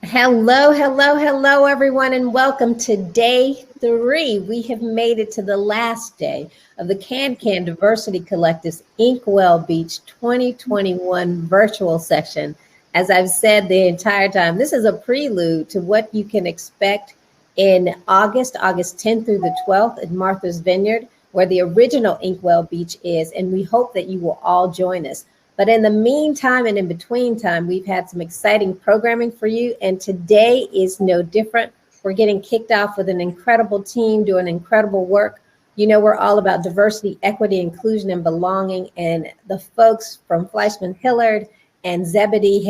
Hello, hello, hello, everyone, and welcome to day 3. We have made it to the last day of the Can Diversity Collective's Inkwell Beach 2021 virtual session. As I've said the entire time, this is a prelude to what you can expect in August 10th through the 12th at Martha's Vineyard, where the original Inkwell Beach is, and we hope that you will all join us. But in the meantime and in between time, we've had some exciting programming for you. And today is no different. We're getting kicked off with an incredible team doing incredible work. You know, we're all about diversity, equity, inclusion, and belonging. And the folks from FleishmanHillard and Zebedee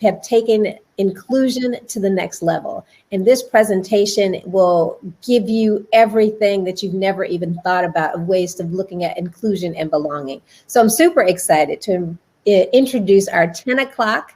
have taken inclusion to the next level. And this presentation will give you everything that you've never even thought about of ways of looking at inclusion and belonging. So I'm super excited to introduce our 10 o'clock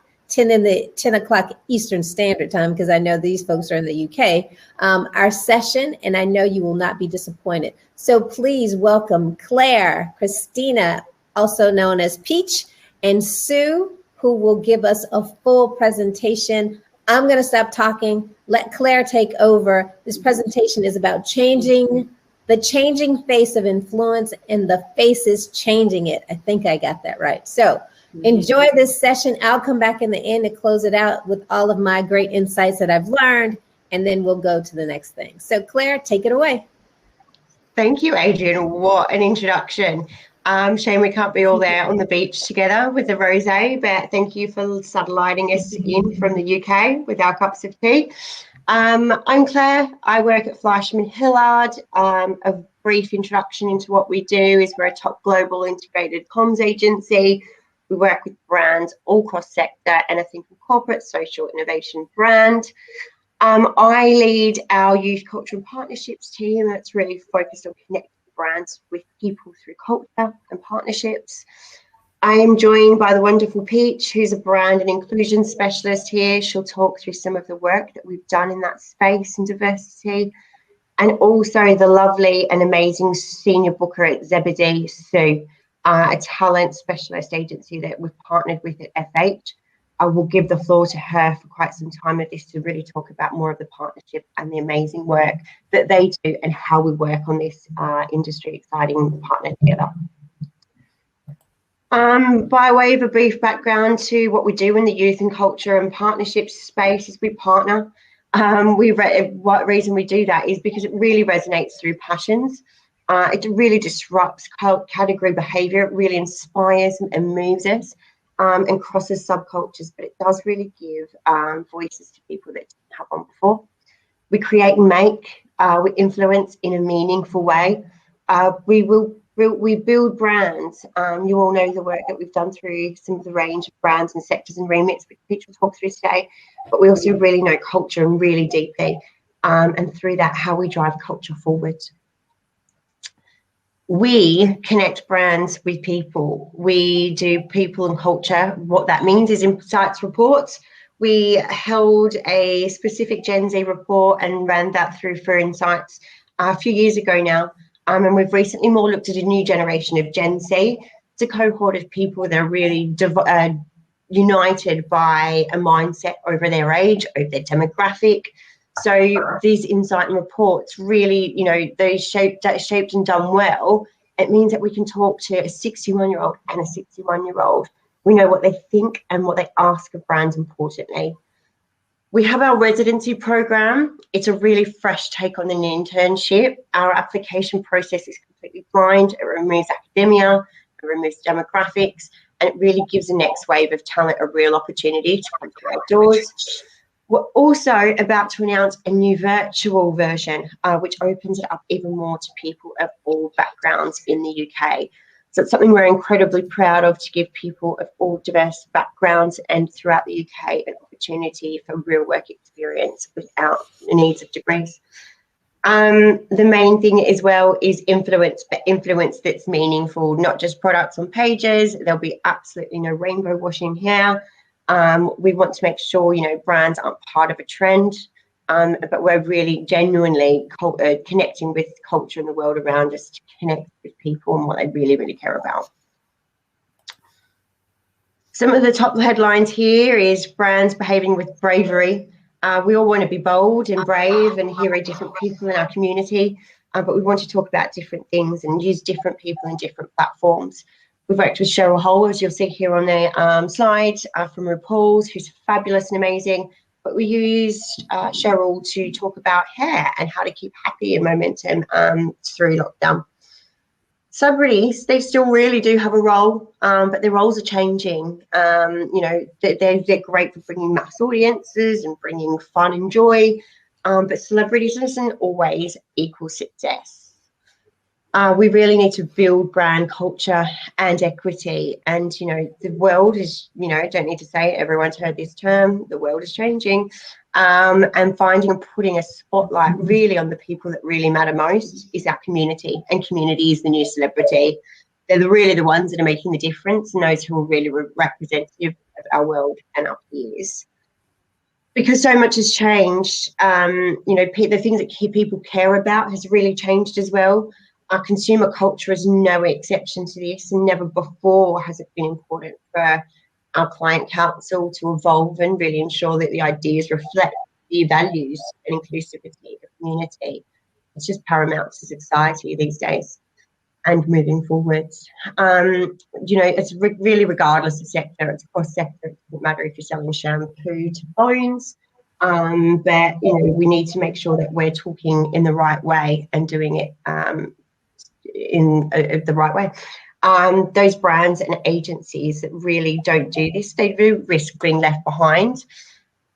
Eastern Standard Time, because I know these folks are in the UK, our session, and I know you will not be disappointed. So please welcome Claire, Christina, also known as Peach, and Sue, who will give us a full presentation. I'm going to stop talking, let Claire take over. This presentation is about the changing face of influence and the faces changing it. I think I got that right. So enjoy this session. I'll come back in the end to close it out with all of my great insights that I've learned, and then we'll go to the next thing. So Claire, take it away. Thank you, Adrian. What an introduction. Shame we can't be all there on the beach together with the rosé, but thank you for satelliting us in from the UK with our cups of tea. I'm Claire. I work at FleishmanHillard. A brief introduction into what we do is we're a top global integrated comms agency. We work with brands all cross sector, and I think corporate, social, innovation, brand. I lead our youth culture and partnerships team that's really focused on connecting brands with people through culture and partnerships. I am joined by the wonderful Peach, who's a brand and inclusion specialist here. She'll talk through some of the work that we've done in that space and diversity. And also the lovely and amazing senior booker at Zebedee, Sue, a talent specialist agency that we've partnered with at FH. I will give the floor to her for quite some time with this to really talk about more of the partnership and the amazing work that they do and how we work on this industry exciting partner together. By way of a brief background to what we do in the youth and culture and partnerships space is we partner. What reason we do that is because it really resonates through passions. It really disrupts category behaviour. It really inspires and moves us and crosses subcultures, but it does really give voices to people that didn't have one before. We create and make, we influence in a meaningful way. We build brands. You all know the work that we've done through some of the range of brands and sectors and remits which Peach will talk through today, but we also really know culture and really deeply, and through that, how we drive culture forward. We connect brands with people. We do people and culture. What that means is insights reports. We held a specific Gen Z report and ran that through for insights a few years ago now. And we've recently more looked at a new generation of Gen Z. It's a cohort of people that are really united by a mindset over their age, over their demographic. So these insight and reports really, you know, they're shaped and done well. It means that we can talk to a 61-year-old and a 61-year-old. We know what they think and what they ask of brands importantly. We have our residency program. It's a really fresh take on an internship. Our application process is completely blind. It removes academia, it removes demographics, and it really gives the next wave of talent a real opportunity to come through our doors. We're also about to announce a new virtual version, which opens it up even more to people of all backgrounds in the UK. So it's something we're incredibly proud of, to give people of all diverse backgrounds and throughout the UK an opportunity for real work experience without the needs of degrees. The main thing as well is influence, but influence that's meaningful, not just products on pages. There'll be absolutely no rainbow washing here. We want to make sure, you know, brands aren't part of a trend, but we're really genuinely connecting with culture and the world around us to connect with people and what they really, really care about. Some of the top headlines here is brands behaving with bravery. We all want to be bold and brave and hero different people in our community, but we want to talk about different things and use different people and different platforms. We've worked with Cheryl Hole, as you'll see here on the slide, from RuPaul's, who's fabulous and amazing. But we used Cheryl to talk about hair and how to keep happy and momentum through lockdown. Celebrities, they still really do have a role, but their roles are changing. They're great for bringing mass audiences and bringing fun and joy, but celebrities isn't always equal success. We really need to build brand culture and equity. And, the world is, I don't need to say it, everyone's heard this term, the world is changing. And finding and putting a spotlight really on the people that really matter most is our community, and community is the new celebrity. They're really the ones that are making the difference, and those who are really representative of our world and our peers. Because so much has changed, the things that people care about has really changed as well. Our consumer culture is no exception to this, and never before has it been important for our client council to evolve and really ensure that the ideas reflect the values and inclusivity of the community. It's just paramount to society these days and moving forwards. It's really regardless of sector, it's cross sector. It doesn't matter if you're selling shampoo to bones, but we need to make sure that we're talking in the right way and doing it in the right way. Those brands and agencies that really don't do this, they do risk being left behind.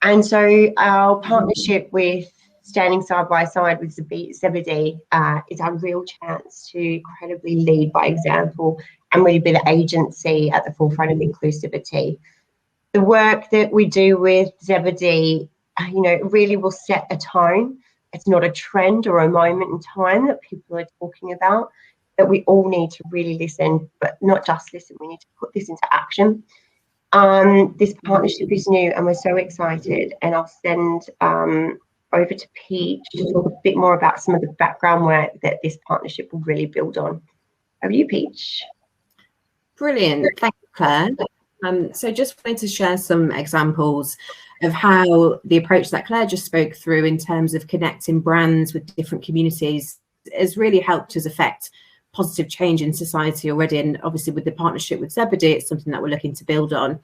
And so our partnership with standing side by side with Zebedee is our real chance to credibly lead by example and really be the agency at the forefront of inclusivity. The work that we do with Zebedee, really will set a tone. It's not a trend or a moment in time that people are talking about, that we all need to really listen, but not just listen, we need to put this into action. This partnership is new and we're so excited, and I'll send over to Peach to talk a bit more about some of the background work that this partnership will really build on. Over to you, Peach. Brilliant, thank you, Claire. So just wanted to share some examples of how the approach that Claire just spoke through in terms of connecting brands with different communities has really helped us affect positive change in society already. And obviously with the partnership with Zebedee, it's something that we're looking to build on.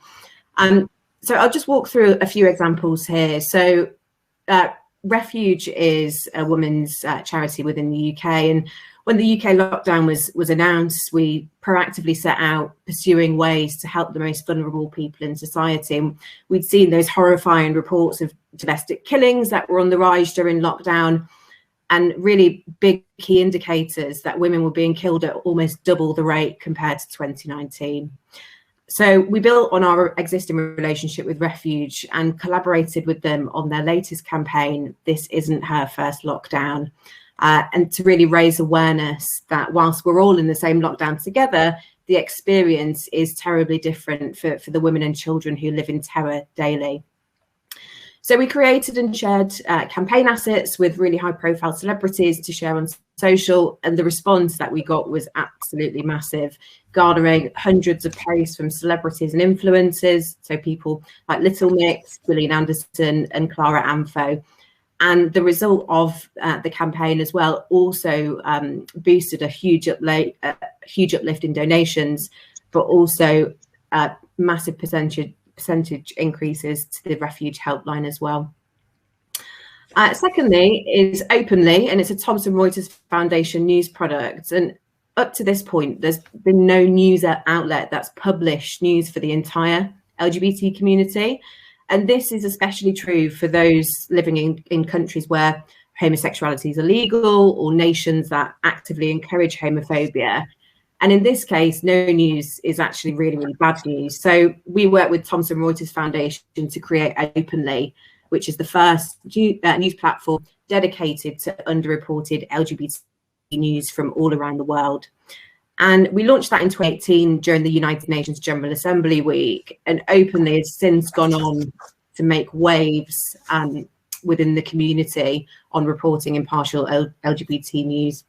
So I'll just walk through a few examples here. So Refuge is a women's charity within the UK. And when the UK lockdown was announced, we proactively set out pursuing ways to help the most vulnerable people in society. And we'd seen those horrifying reports of domestic killings that were on the rise during lockdown, and really big key indicators that women were being killed at almost double the rate compared to 2019. So we built on our existing relationship with Refuge and collaborated with them on their latest campaign, This Isn't Her First Lockdown, and to really raise awareness that whilst we're all in the same lockdown together, the experience is terribly different for the women and children who live in terror daily. So we created and shared campaign assets with really high profile celebrities to share on social, and the response that we got was absolutely massive, garnering hundreds of posts from celebrities and influencers, so people like Little Mix, Gillian Anderson and Clara Amfo. And the result of the campaign as well also boosted a huge uplift in donations, but also massive percentage increases to the Refuge helpline as well. Secondly is Openly, and it's a Thomson Reuters Foundation news product. And up to this point, there's been no news outlet that's published news for the entire LGBT community. And this is especially true for those living in countries where homosexuality is illegal, or nations that actively encourage homophobia. And in this case, no news is actually really, really bad news. So we work with Thomson Reuters Foundation to create Openly, which is the first news platform dedicated to underreported LGBT news from all around the world. And we launched that in 2018 during the United Nations General Assembly Week. And Openly has since gone on to make waves within the community on reporting impartial LGBT news.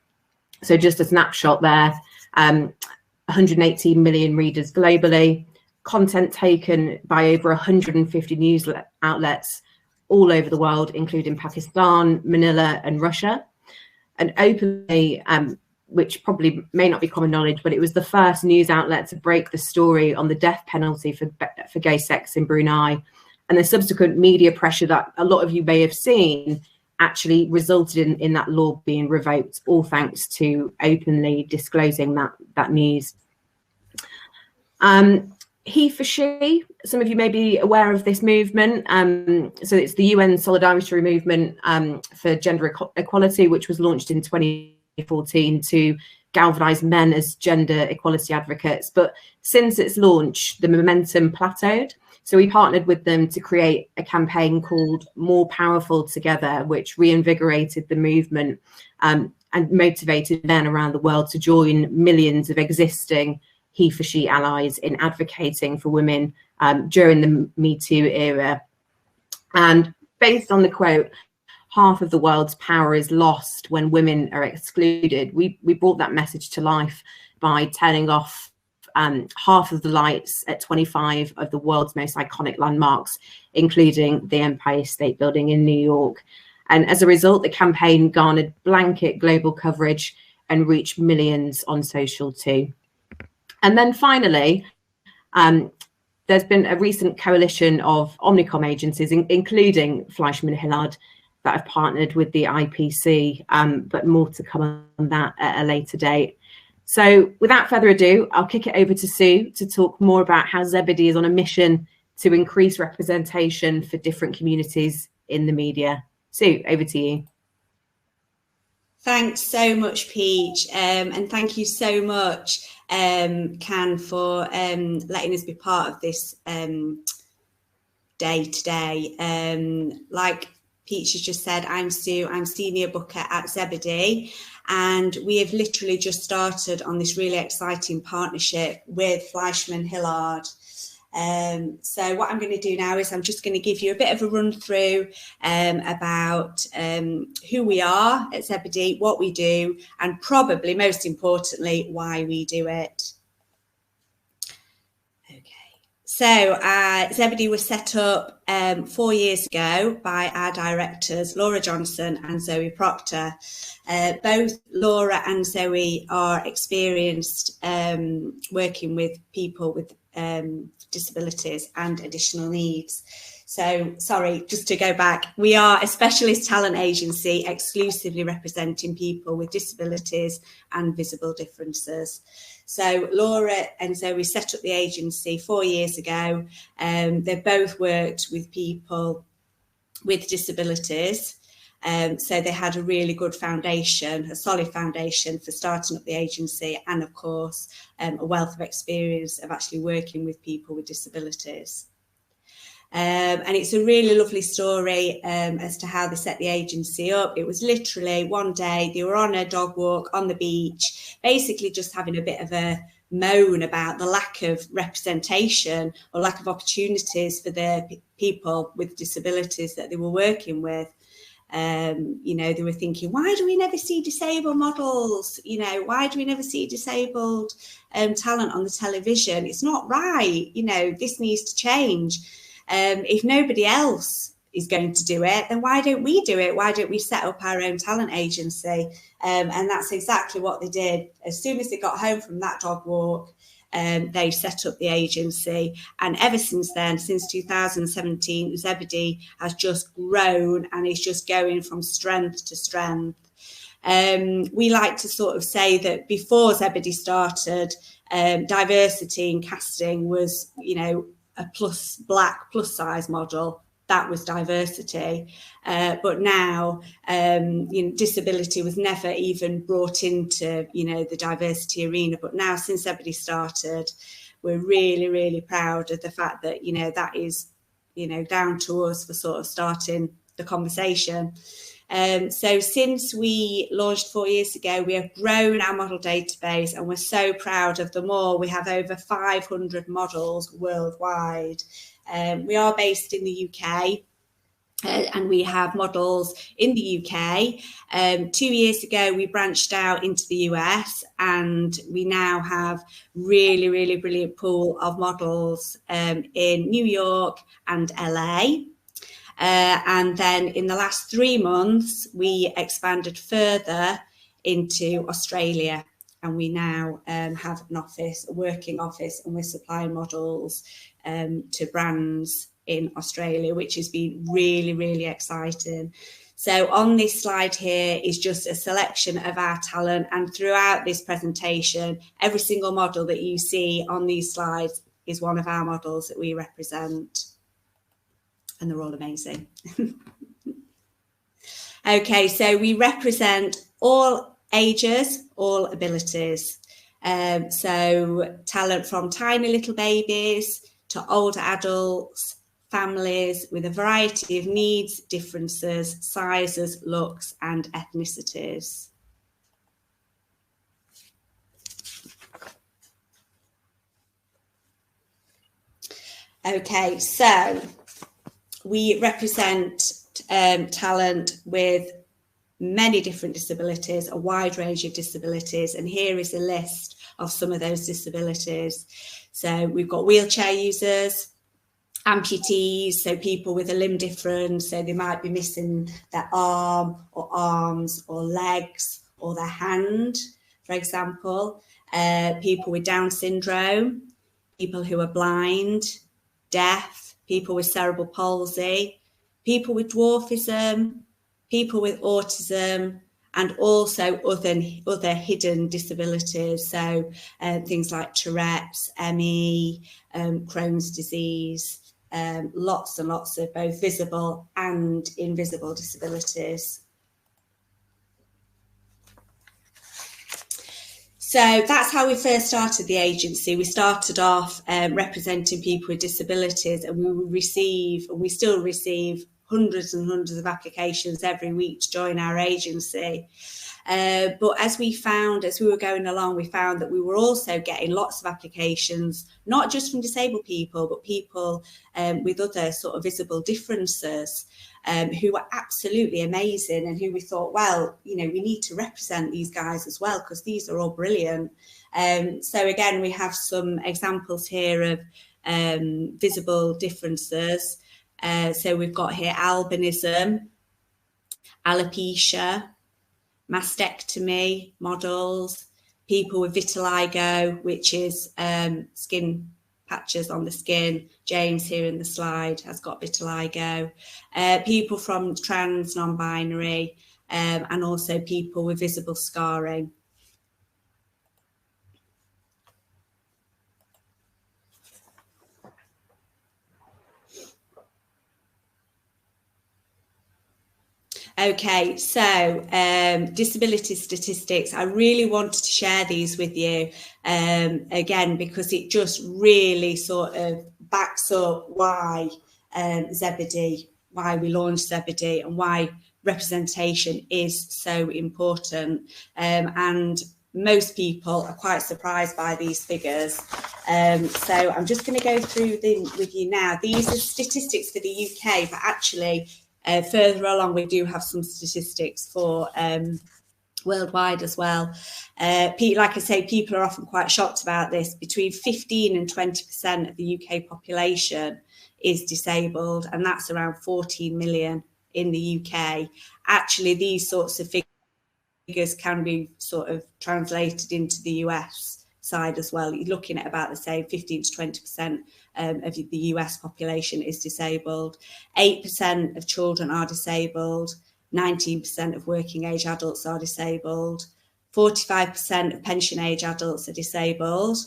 So just a snapshot there. 118 million readers globally, content taken by over 150 news outlets all over the world, including Pakistan, Manila, and Russia. And openly, which probably may not be common knowledge, but it was the first news outlet to break the story on the death penalty for gay sex in Brunei. And the subsequent media pressure that a lot of you may have seen actually resulted in that law being revoked, all thanks to openly disclosing that news. He for she, some of you may be aware of this movement. So it's the UN Solidarity Movement for Gender Equality, which was launched in 2014 to galvanise men as gender equality advocates. But since its launch, the momentum plateaued. So we partnered with them to create a campaign called More Powerful Together, which reinvigorated the movement and motivated men around the world to join millions of existing he for she allies in advocating for women during the Me Too era. And based on the quote, half of the world's power is lost when women are excluded, we brought that message to life by turning off half of the lights at 25 of the world's most iconic landmarks, including the Empire State Building in New York. And as a result, the campaign garnered blanket global coverage and reached millions on social too. And then finally, there's been a recent coalition of Omnicom agencies, including FleishmanHillard, that have partnered with the IPC, but more to come on that at a later date. So without further ado, I'll kick it over to Sue to talk more about how Zebedee is on a mission to increase representation for different communities in the media. Sue, over to you. Thanks so much, Peach, and thank you so much, Can, for letting us be part of this day today. Like Peach has just said, I'm Sue, I'm Senior Booker at Zebedee, and we have literally just started on this really exciting partnership with FleishmanHillard. So what I'm going to do now is I'm just going to give you a bit of a run through about who we are at Zebedee, what we do, and probably most importantly, why we do it. So Zebedee was set up 4 years ago by our directors, Laura Johnson and Zoe Proctor. Both Laura and Zoe are experienced working with people with disabilities and additional needs. So, sorry, just to go back, we are a specialist talent agency exclusively representing people with disabilities and visible differences. So Laura and Zoe set up the agency 4 years ago. They've both worked with people with disabilities. So they had a really good foundation, a solid foundation for starting up the agency, and of course, a wealth of experience of actually working with people with disabilities. And it's a really lovely story as to how they set the agency up. It was literally one day they were on a dog walk on the beach, basically just having a bit of a moan about the lack of representation or lack of opportunities for the people with disabilities that they were working with. You know, they were thinking, why do we never see disabled models? You know, why do we never see disabled talent on the television? It's not right. You know, this needs to change. If nobody else is going to do it, then why don't we do it? Why don't we set up our own talent agency? And that's exactly what they did. As soon as they got home from that dog walk, they set up the agency. And ever since then, since 2017, Zebedee has just grown and is just going from strength to strength. We like to sort of say that before Zebedee started, diversity in casting was, you know, a black plus size model. That was diversity. But now, you know, disability was never even brought into, you know, the diversity arena. But now, since Zebedee started, we're really, really proud of the fact that, you know, that is, you know, down to us for sort of starting the conversation. So since we launched 4 years ago, we have grown our model database, and we're so proud of them all. We have over 500 models worldwide. We are based in the UK, and we have models in the UK. 2 years ago, we branched out into the US, and we now have really, really brilliant pool of models in New York and LA. And then in the last 3 months, we expanded further into Australia. And we now have an office, a working office, and we're supplying models to brands in Australia, which has been really, really exciting. So on this slide here is just a selection of our talent. And throughout this presentation, every single model that you see on these slides is one of our models that we represent. And they're all amazing. Okay, so we represent all ages, all abilities. So talent from tiny little babies to older adults, families with a variety of needs, differences, sizes, looks, and ethnicities. Okay, so we represent talent with many different disabilities, a wide range of disabilities, and here is a list of some of those disabilities. So we've got wheelchair users, amputees, so people with a limb difference, so they might be missing their arm or arms or legs or their hand, for example, people with Down syndrome, people who are blind, deaf, people with cerebral palsy, people with dwarfism, people with autism, and also other hidden disabilities, so things like Tourette's, ME, Crohn's disease, lots and lots of both visible and invisible disabilities. So that's how we first started the agency. We started off representing people with disabilities, and we still receive hundreds and hundreds of applications every week to join our agency. But as we were going along, we found that we were also getting lots of applications, not just from disabled people, but people with other sort of visible differences, who were absolutely amazing, and who we thought, well, you know, we need to represent these guys as well, because these are all brilliant. So again, we have some examples here of visible differences. So we've got here albinism, alopecia, mastectomy models, people with vitiligo, which is skin patches on the skin. James here in the slide has got vitiligo. People from trans, non-binary, and also people with visible scarring. Okay, so disability statistics. I really wanted to share these with you again, because it just really sort of backs up why Zebedee, why we launched Zebedee, and why representation is so important. And most people are quite surprised by these figures. So I'm just going to go through them with you now. These are statistics for the UK, but actually further along, we do have some statistics for worldwide as well. Like I say, people are often quite shocked about this. Between 15 and 20% of the UK population is disabled, and that's around 14 million in the UK. Actually, these sorts of figures can be sort of translated into the US side as well. You're looking at about the same, 15 to 20% of the US population is disabled. 8% of children are disabled. 19% of working age adults are disabled. 45% of pension age adults are disabled.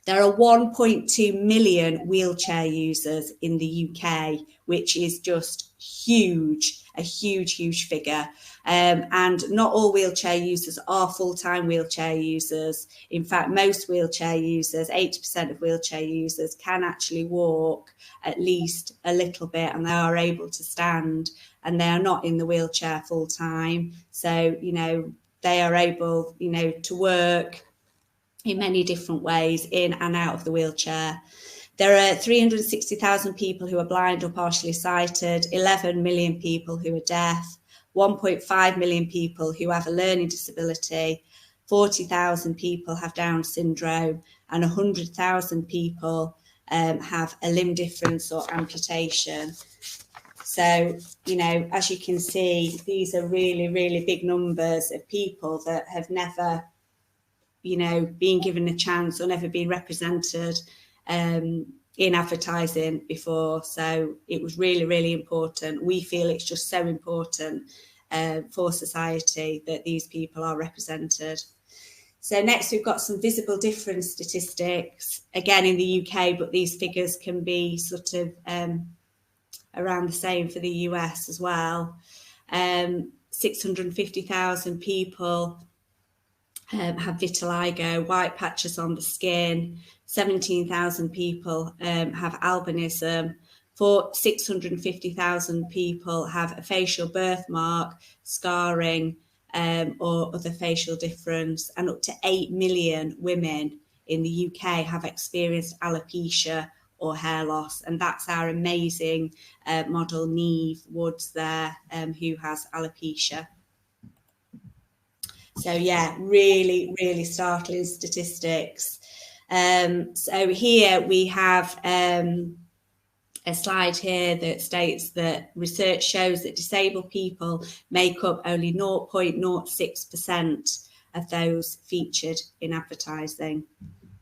There are 1.2 million wheelchair users in the UK, which is just huge, a huge figure. And not all wheelchair users are full-time wheelchair users. In fact, most wheelchair users, 80% of wheelchair users, can actually walk at least a little bit, and they are able to stand, and they are not in the wheelchair full-time. So, you know, they are able, you know, to work in many different ways, in and out of the wheelchair. There are 360,000 people who are blind or partially sighted, 11 million people who are deaf, 1.5 million people who have a learning disability, 40,000 people have Down syndrome, and 100,000 people have a limb difference or amputation. So, you know, as you can see, these are really, really big numbers of people that have never, you know, been given a chance or never been represented in advertising before. So it was really, really important. We feel it's just so important for society that these people are represented. So next we've got some visible difference statistics, again in the UK, but these figures can be sort of around the same for the US as well. 650,000 people have vitiligo, white patches on the skin. 17,000 people have albinism. 650,000 people have a facial birthmark, scarring, or other facial difference, and up to 8 million women in the UK have experienced alopecia or hair loss. And that's our amazing model Neve Woods there, who has alopecia. So yeah, really, really startling statistics. So here we have a slide here that states that research shows that disabled people make up only 0.06% of those featured in advertising.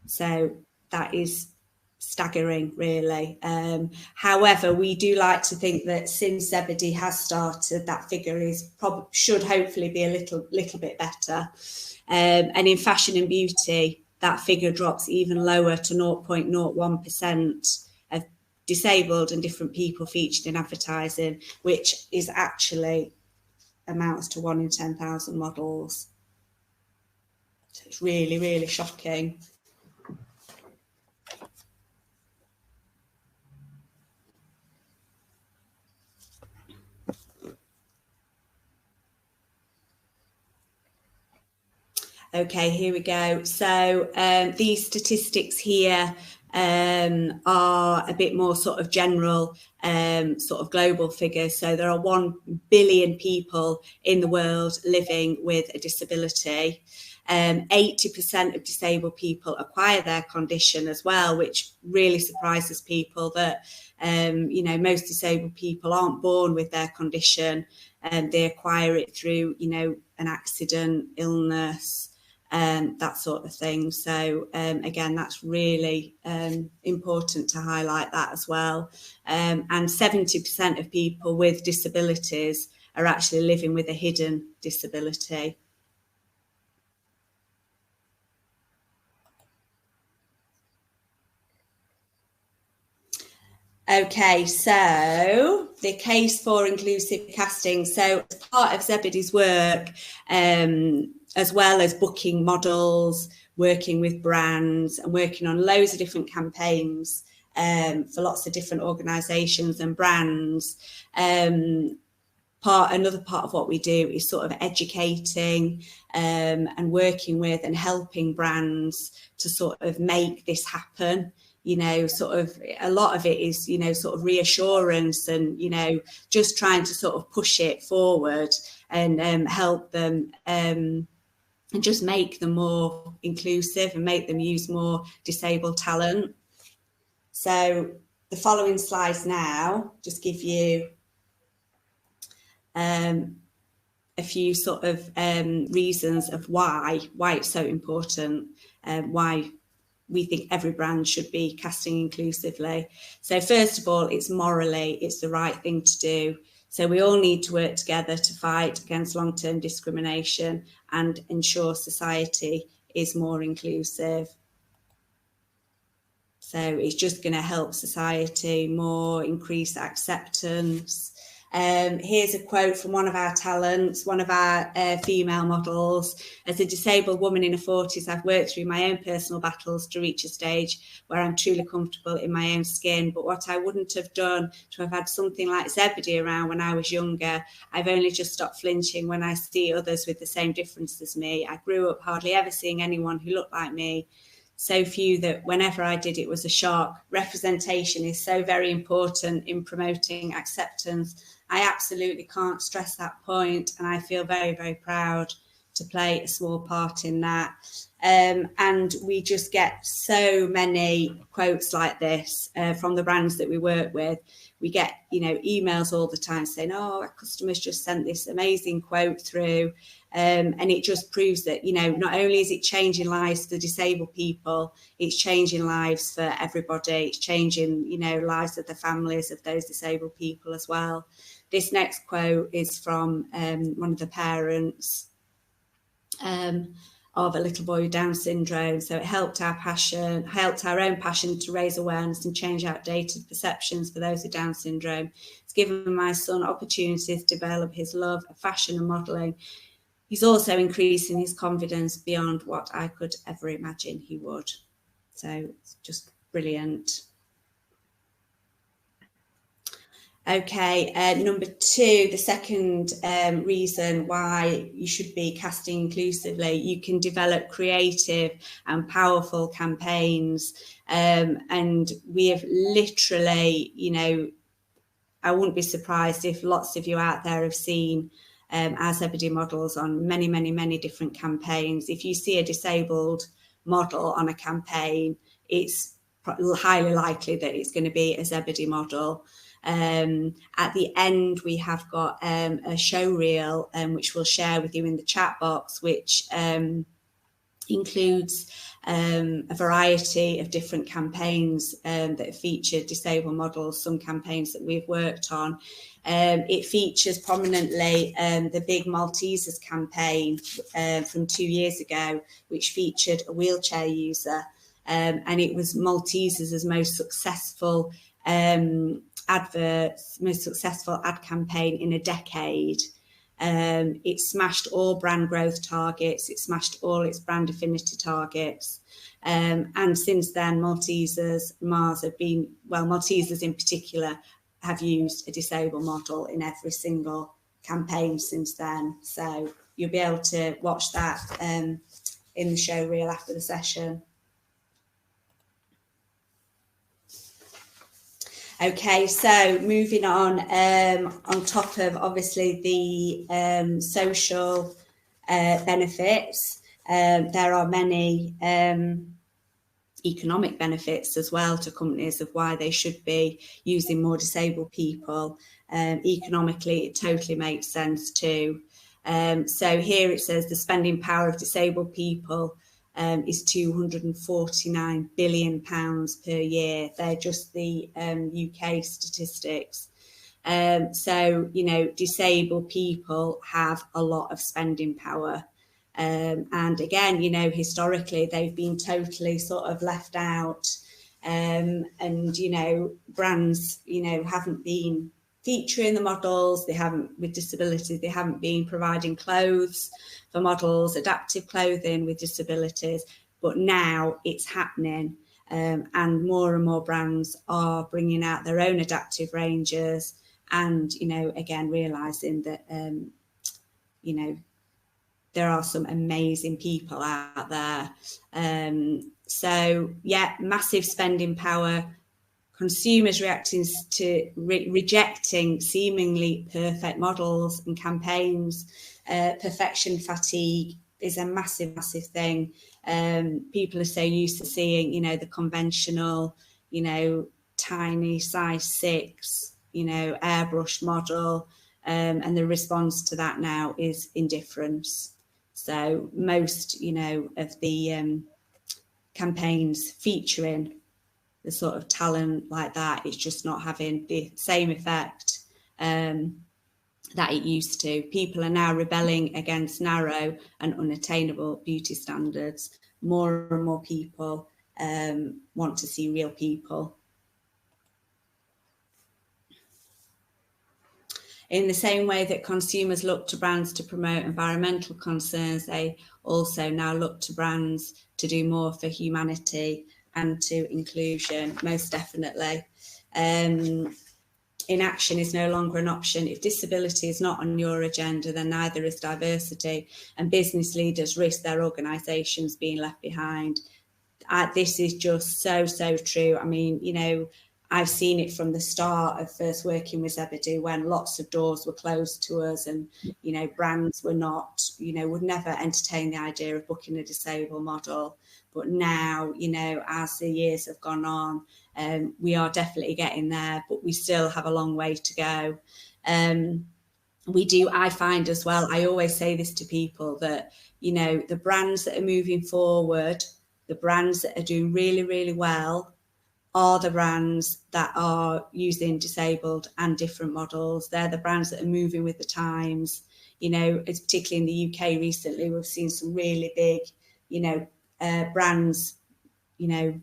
So that is staggering, really. However, we do like to think that since Zebedee has started, that figure should hopefully be a little bit better. And in fashion and beauty, that figure drops even lower to 0.01% of disabled and different people featured in advertising, which is actually amounts to 1 in 10,000 models. So it's really, really shocking. Okay, here we go. So these statistics here are a bit more sort of general, sort of global figures. So there are 1 billion people in the world living with a disability. 80% of disabled people acquire their condition as well, which really surprises people that, you know, most disabled people aren't born with their condition, and they acquire it through, you know, an accident, illness, that sort of thing. So again, that's really important to highlight that as well. And 70% of people with disabilities are actually living with a hidden disability. Okay, so the case for inclusive casting. So as part of Zebedee's work, as well as booking models, working with brands and working on loads of different campaigns for lots of different organisations and brands, another part of what we do is sort of educating and working with and helping brands to sort of make this happen. You know, sort of a lot of it is, you know, sort of reassurance and, you know, just trying to sort of push it forward and help them and just make them more inclusive and make them use more disabled talent. So the following slides now just give you a few sort of reasons of why it's so important, why we think every brand should be casting inclusively. So first of all, it's the right thing to do. So we all need to work together to fight against long-term discrimination and ensure society is more inclusive. So it's just going to help society more, increase acceptance. Here's a quote from one of our talents, one of our female models. As a disabled woman in her 40s, I've worked through my own personal battles to reach a stage where I'm truly comfortable in my own skin. But what I wouldn't have done to have had something like Zebedee around when I was younger, I've only just stopped flinching when I see others with the same difference as me. I grew up hardly ever seeing anyone who looked like me. So few that whenever I did, it was a shock. Representation is so very important in promoting acceptance. I absolutely can't stress that point, and I feel very, very proud to play a small part in that. And we just get so many quotes like this from the brands that we work with. We get, emails all the time saying, oh, our customers just sent this amazing quote through. And it just proves that, not only is it changing lives for disabled people, it's changing lives for everybody. It's changing, lives of the families of those disabled people as well. This next quote is from one of the parents of a little boy with Down syndrome. So it helped our own passion to raise awareness and change outdated perceptions for those with Down syndrome. It's given my son opportunities to develop his love of fashion and modelling. He's also increasing his confidence beyond what I could ever imagine he would. So it's just brilliant. Okay, number 2, the second reason why you should be casting inclusively, you can develop creative and powerful campaigns. And we have literally, I wouldn't be surprised if lots of you out there have seen our Zebedee models on many, many, many different campaigns. If you see a disabled model on a campaign, it's highly likely that it's going to be a Zebedee model. At the end, we have got a show reel, which we'll share with you in the chat box, which includes a variety of different campaigns that feature disabled models, some campaigns that we've worked on. It features prominently the big Maltesers campaign from 2 years ago, which featured a wheelchair user, and it was Maltesers' most successful ad campaign in a decade. It smashed all brand growth targets, it smashed all its brand affinity targets, and since then Maltesers in particular have used a disabled model in every single campaign since then. So you'll be able to watch that in the show reel after the session. Okay, so moving on top of obviously the social benefits, there are many economic benefits as well to companies of why they should be using more disabled people. Economically, it totally makes sense too. So here it says the spending power of disabled people is £249 billion per year. They're just the UK statistics. So, disabled people have a lot of spending power. And again, historically, they've been totally sort of left out. And, brands, haven't been featuring the models, with disabilities, they haven't been providing clothes for models, adaptive clothing with disabilities, but now it's happening, and more brands are bringing out their own adaptive ranges, and again realizing that there are some amazing people out there. So yeah, massive spending power. Consumers reacting to rejecting seemingly perfect models and campaigns. Perfection fatigue is a massive thing. People are so used to seeing, the conventional, tiny size 6, airbrush model, and the response to that now is indifference. So most, of the campaigns featuring the sort of talent like that, it's just not having the same effect that it used to. People are now rebelling against narrow and unattainable beauty standards. More and more people want to see real people. In the same way that consumers look to brands to promote environmental concerns, they also now look to brands to do more for humanity and to inclusion, most definitely. Inaction is no longer an option. If disability is not on your agenda, then neither is diversity, and business leaders risk their organisations being left behind. This is just so true. I mean, I've seen it from the start of first working with Zebedee, when lots of doors were closed to us, and, you know, brands were not, you know, would never entertain the idea of booking a disabled model. But now, you know, as the years have gone on, we are definitely getting there, but we still have a long way to go. I find as well, I always say this to people, that, you know, the brands that are moving forward, the brands that are doing really, really well, are the brands that are using disabled and different models. They're the brands that are moving with the times. You know, it's particularly in the UK recently, we've seen some really big, you know, brands, you know,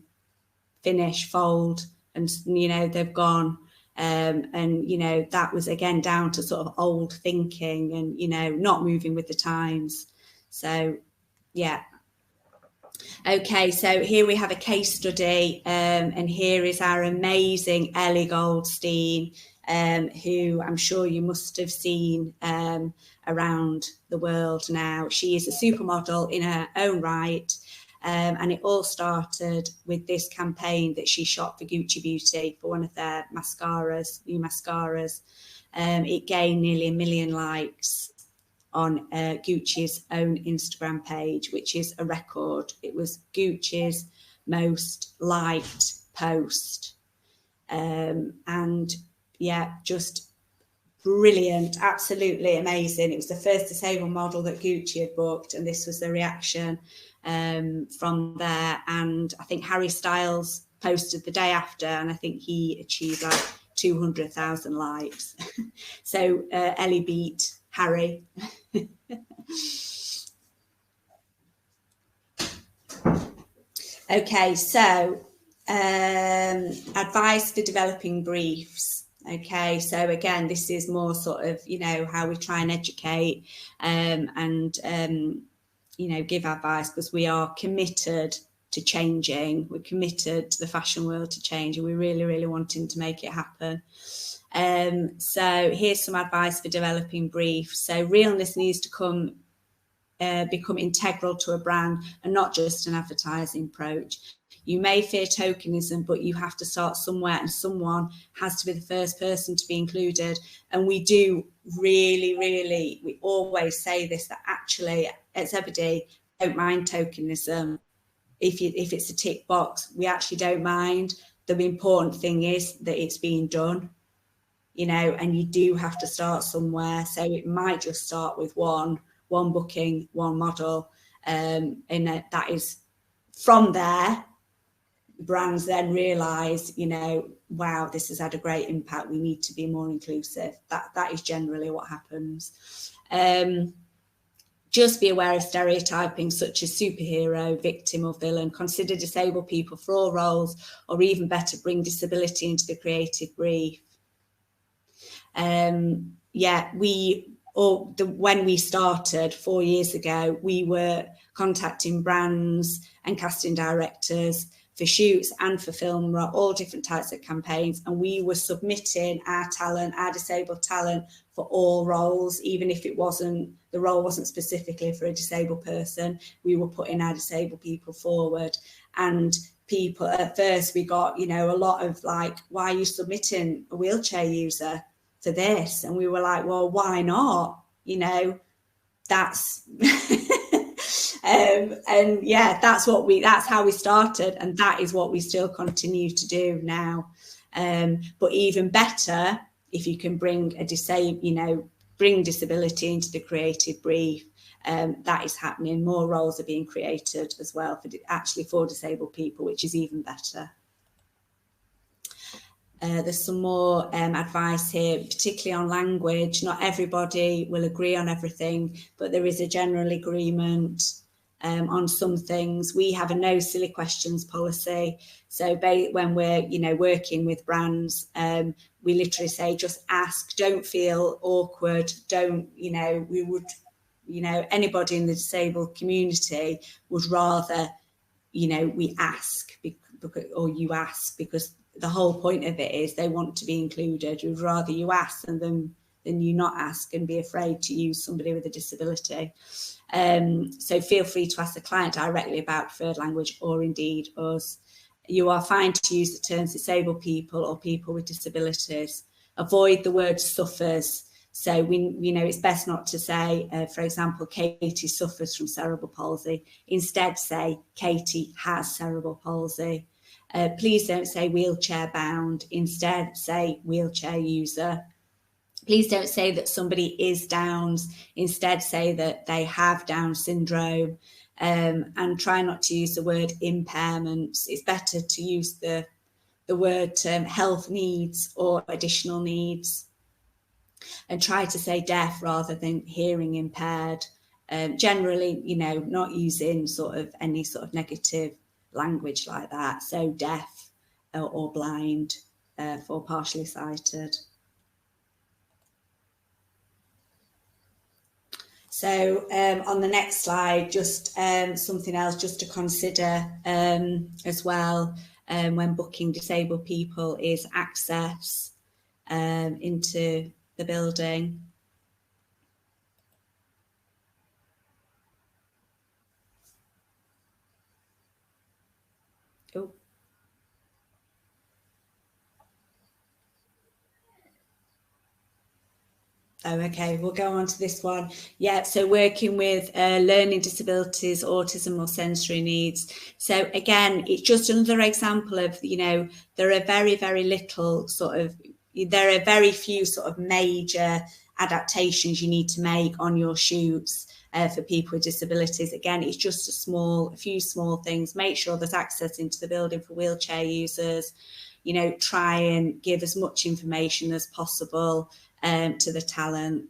finish, fold, and, you know, they've gone. And, you know, that was again down to sort of old thinking and, you know, not moving with the times. So, yeah. Okay, so here we have a case study, and here is our amazing Ellie Goldstein, who I'm sure you must have seen around the world now. She is a supermodel in her own right, and it all started with this campaign that she shot for Gucci Beauty for one of their mascaras, new mascaras. It gained nearly 1 million likes on Gucci's own Instagram page, which is a record. It was Gucci's most liked post. And yeah, just brilliant, absolutely amazing. It was the first disabled model that Gucci had booked, and this was the reaction from there. And I think Harry Styles posted the day after, and I think he achieved like 200,000 likes. So Ellie beat Harry. Okay, so advice for developing briefs. Okay, so again, this is more sort of, you know, how we try and educate and you know, give advice, because we are committed to changing. We're committed to the fashion world to change, and we're really, really wanting to make it happen. So here's some advice for developing briefs. So realness needs to become integral to a brand and not just an advertising approach. You may fear tokenism, but you have to start somewhere, and someone has to be the first person to be included. And we do really, really, we always say this, that actually at Zebedee, don't mind tokenism. If it's a tick box, we actually don't mind. The important thing is that it's being done. You know, and you do have to start somewhere. So it might just start with one booking, one model, and that is from there. Brands then realise, you know, wow, this has had a great impact. We need to be more inclusive. That is generally what happens. Just be aware of stereotyping such as superhero, victim or villain. Consider disabled people for all roles, or even better, bring disability into the creative brief. Yeah, when we started 4 years ago, we were contacting brands and casting directors for shoots and for film, all different types of campaigns, and we were submitting our talent, our disabled talent, for all roles, even if the role wasn't specifically for a disabled person. We were putting our disabled people forward, and people at first we got, you know, a lot of like, why are you submitting a wheelchair user for this? And we were like, well, why not? You know, that's and yeah, that's how we started, and that is what we still continue to do now. But even better, if you can bring bring disability into the creative brief, that is happening. More roles are being created as well for disabled people, which is even better. There's some more advice here, particularly on language. Not everybody will agree on everything, but there is a general agreement on some things. We have a no silly questions policy. So when we're, you know, working with brands, we literally say, just ask, don't feel awkward. Don't, you know, we would, you know, anybody in the disabled community would rather, you know, we ask or you ask, because the whole point of it is they want to be included. We'd rather you ask than you not ask and be afraid to use somebody with a disability. So feel free to ask the client directly about preferred language, or indeed us. You are fine to use the terms disabled people or people with disabilities. Avoid the word suffers. So it's best not to say, for example, Katie suffers from cerebral palsy. Instead say Katie has cerebral palsy. Please don't say wheelchair bound. Instead say wheelchair user. Please don't say that somebody is Downs. Instead say that they have Down syndrome. And try not to use the word impairments. It's better to use the word health needs or additional needs. And try to say deaf rather than hearing impaired. Generally, not using any sort of negative language like that. So deaf or blind for partially sighted. So on the next slide, just something else just to consider as well when booking disabled people is access into the building. Oh. Oh, okay, we'll go on to this one. Yeah, so working with learning disabilities, autism or sensory needs. So again, it's just another example of, there are very, very little there are very few sort of major adaptations you need to make on your shoots for people with disabilities. Again, it's just a few small things. Make sure there's access into the building for wheelchair users. Try and give as much information as possible to the talent.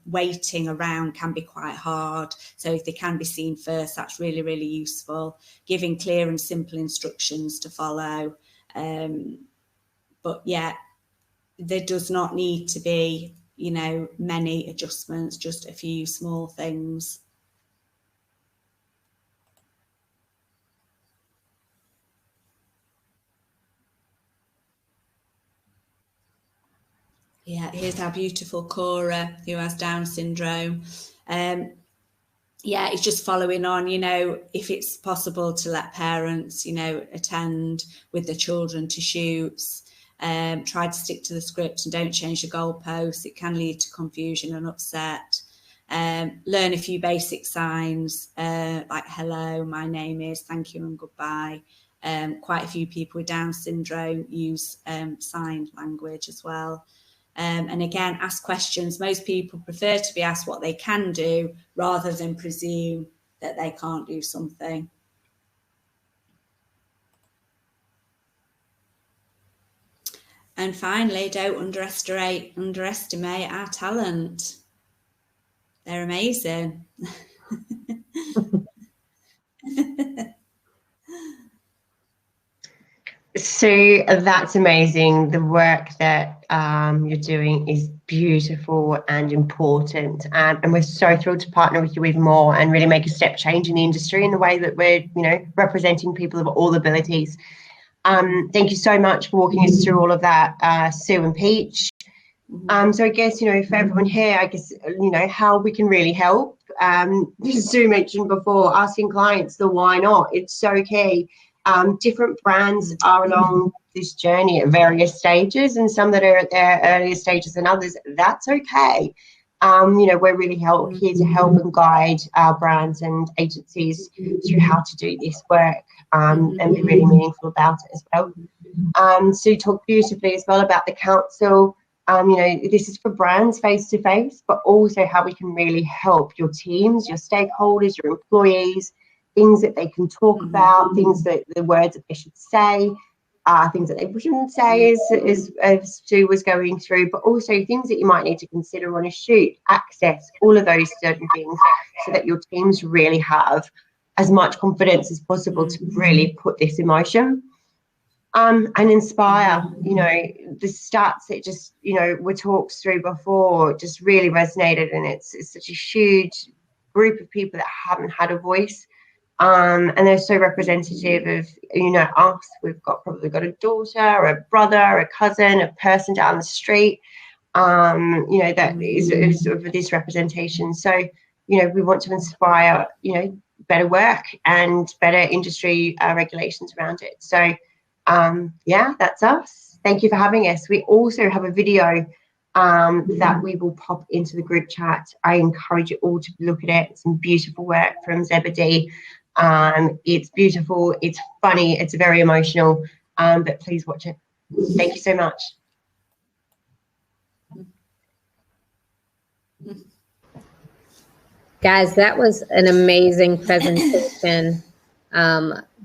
Waiting around can be quite hard. So if they can be seen first, that's really, really useful. Giving clear and simple instructions to follow. But yeah, there does not need to be, many adjustments, just a few small things. Yeah, here's our beautiful Cora who has Down syndrome. Yeah, it's just following on, if it's possible to let parents, attend with the children to shoots. Try to stick to the script and don't change the goalposts. It can lead to confusion and upset. Learn a few basic signs like hello, my name is, thank you and goodbye. Quite a few people with Down syndrome use sign language as well. And again, ask questions. Most people prefer to be asked what they can do rather than presume that they can't do something. And finally, don't underestimate our talent. They're amazing. So that's amazing. The work that you're doing is beautiful and important, and we're so thrilled to partner with you even more and really make a step change in the industry in the way that we're, representing people of all abilities. Thank you so much for walking us through all of that, Sue and Peach. So I guess, for everyone here, how we can really help. Sue mentioned before, asking clients the why not. It's so key. Different brands are along this journey at various stages, and some that are at their earlier stages than others. That's okay. We're really here to help and guide our brands and agencies through how to do this work and be really meaningful about it as well. Sue talked beautifully as well about the council. This is for brands face to face, but also how we can really help your teams, your stakeholders, your employees, things that they can talk about, things that the words that they should say, things that they shouldn't say as Sue was going through, but also things that you might need to consider on a shoot, access, all of those certain things, so that your teams really have as much confidence as possible to really put this in motion. And inspire, the stats that just, were talked through before just really resonated, and it's such a huge group of people that haven't had a voice. And they're so representative of, us. We've probably got a daughter, a brother, a cousin, a person down the street, that is sort of this representation. So, we want to inspire, better work and better industry regulations around it. So yeah, that's us. Thank you for having us. We also have a video that we will pop into the group chat. I encourage you all to look at it. It's some beautiful work from Zebedee. It's beautiful, it's funny, it's very emotional, but please watch it. Thank you so much. Guys, that was an amazing presentation.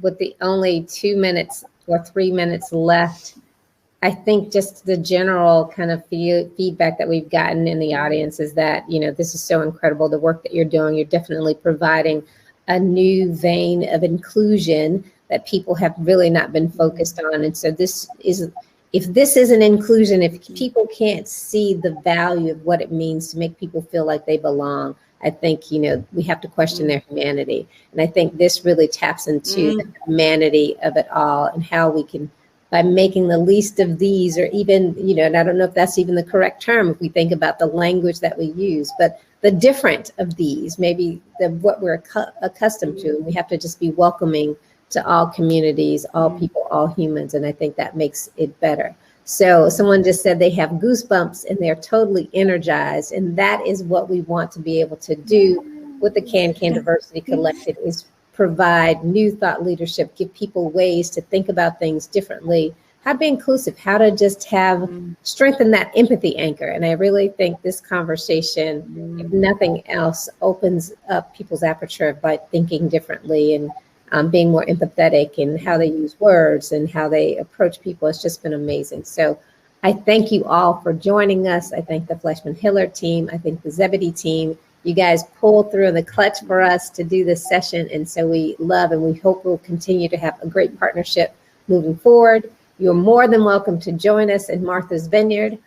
With the only 2 minutes or 3 minutes left, I think just the general kind of feedback that we've gotten in the audience is that, you know, this is so incredible. The work that you're doing, you're definitely providing a new vein of inclusion that people have really not been focused on. And so this is, if this isn't inclusion, if people can't see the value of what it means to make people feel like they belong, I think, you know, we have to question their humanity. And I think this really taps into the humanity of it all and how we can, by making the least of these, or even, you know, and I don't know if that's even the correct term if we think about the language that we use, but the different of these, maybe what we're accustomed to. We have to just be welcoming to all communities, all people, all humans. And I think that makes it better. So someone just said they have goosebumps and they're totally energized. And that is what we want to be able to do with the Can Diversity Collective, is provide new thought leadership, give people ways to think about things differently, how to be inclusive, how to just have strengthen that empathy anchor. And I really think this conversation, if nothing else, opens up people's aperture by thinking differently and being more empathetic in how they use words and how they approach people. It's just been amazing. So I thank you all for joining us. I thank the FleishmanHillard team. I thank the Zebedee team. You guys pulled through in the clutch for us to do this session. And so we love and we hope we'll continue to have a great partnership moving forward. You're more than welcome to join us in Martha's Vineyard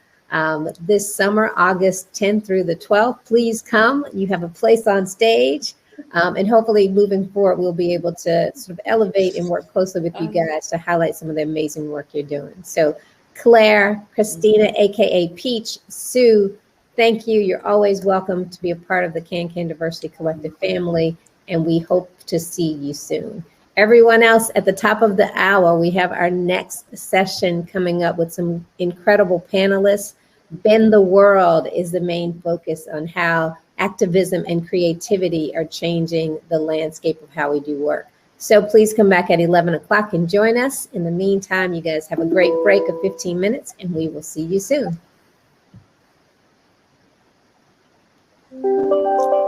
this summer, August 10th through the 12th. Please come. You have a place on stage. And hopefully moving forward, we'll be able to sort of elevate and work closely with you guys to highlight some of the amazing work you're doing. So Claire, Christina, AKA Peach, Sue, thank you. You're always welcome to be a part of the Can Diversity Collective family, and we hope to see you soon. Everyone else, at the top of the hour, we have our next session coming up with some incredible panelists. Bend the World is the main focus on how activism and creativity are changing the landscape of how we do work. So please come back at 11 o'clock and join us. In the meantime, you guys have a great break of 15 minutes, and we will see you soon.